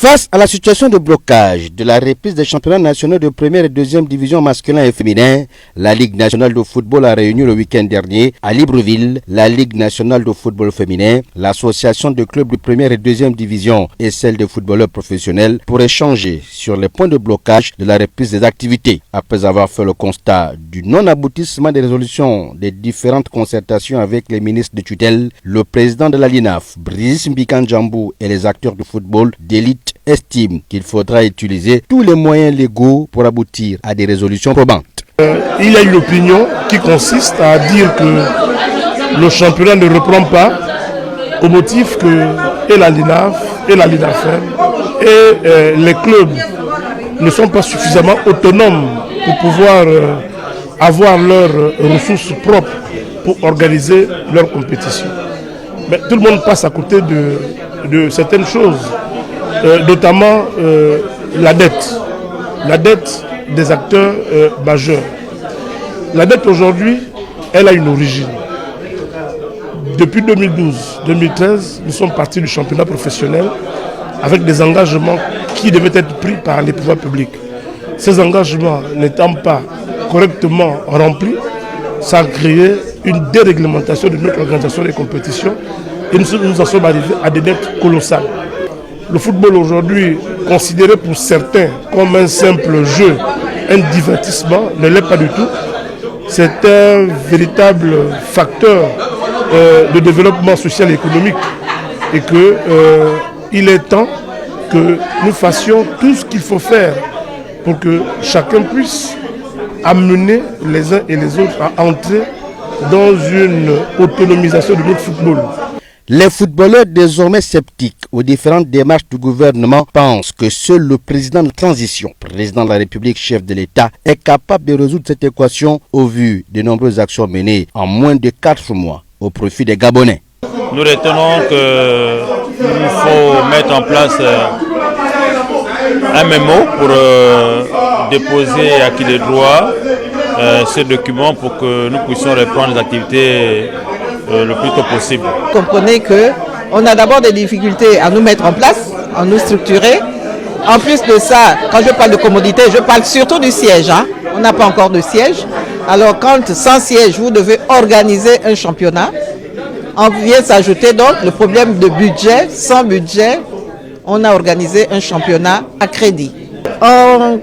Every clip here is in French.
Face à la situation de blocage de la reprise des championnats nationaux de première et deuxième division masculin et féminin, la Ligue nationale de football a réuni le week-end dernier à Libreville la Ligue nationale de football féminin, l'association de clubs de première et deuxième division et celle des footballeurs professionnels pour échanger sur les points de blocage de la reprise des activités. Après avoir fait le constat du non-aboutissement des résolutions des différentes concertations avec les ministres de tutelle, le président de la LINAF, Brice Mbikan-Djambou, et les acteurs du football d'élite estime qu'il faudra utiliser tous les moyens légaux pour aboutir à des résolutions probantes. Il y a une opinion qui consiste à dire que le championnat ne reprend pas au motif que et la LINAF et la LINAFEM et les clubs ne sont pas suffisamment autonomes pour pouvoir avoir leurs ressources propres pour organiser leur compétition. Mais tout le monde passe à côté de certaines choses. Notamment la dette des acteurs majeurs. La dette aujourd'hui, elle a une origine. Depuis 2012-2013, nous sommes partis du championnat professionnel avec des engagements qui devaient être pris par les pouvoirs publics. Ces engagements n'étant pas correctement remplis, ça a créé une déréglementation de notre organisation des compétitions et nous en sommes arrivés à des dettes colossales. Le football aujourd'hui, considéré pour certains comme un simple jeu, un divertissement, ne l'est pas du tout. C'est un véritable facteur de développement social et économique. Et qu'il est temps que nous fassions tout ce qu'il faut faire pour que chacun puisse amener les uns et les autres à entrer dans une autonomisation de notre football. Les footballeurs désormais sceptiques aux différentes démarches du gouvernement pensent que seul le président de transition, président de la République, chef de l'État, est capable de résoudre cette équation au vu des nombreuses actions menées en moins de 4 mois au profit des Gabonais. Nous retenons qu'il faut mettre en place un mémo pour déposer à qui des droits ce document pour que nous puissions reprendre les activités le plus tôt possible. Comprenez qu'on a d'abord des difficultés à nous mettre en place, à nous structurer. En plus de ça, quand je parle de commodité, je parle surtout du siège. On n'a pas encore de siège. Alors quand sans siège, vous devez organiser un championnat, on vient s'ajouter donc le problème de budget. Sans budget, on a organisé un championnat à crédit.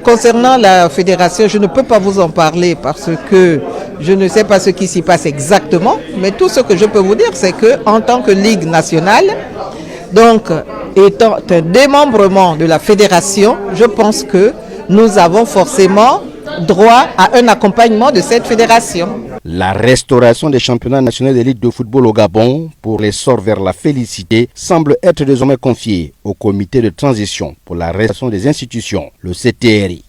Concernant la fédération, je ne peux pas vous en parler parce que je ne sais pas ce qui s'y passe exactement, mais tout ce que je peux vous dire, c'est qu'en tant que Ligue nationale, donc étant un démembrement de la fédération, je pense que nous avons forcément droit à un accompagnement de cette fédération. La restauration des championnats nationaux d'élite de football au Gabon pour l'essor vers la félicité semble être désormais confiée au comité de transition pour la restauration des institutions, le CTRI.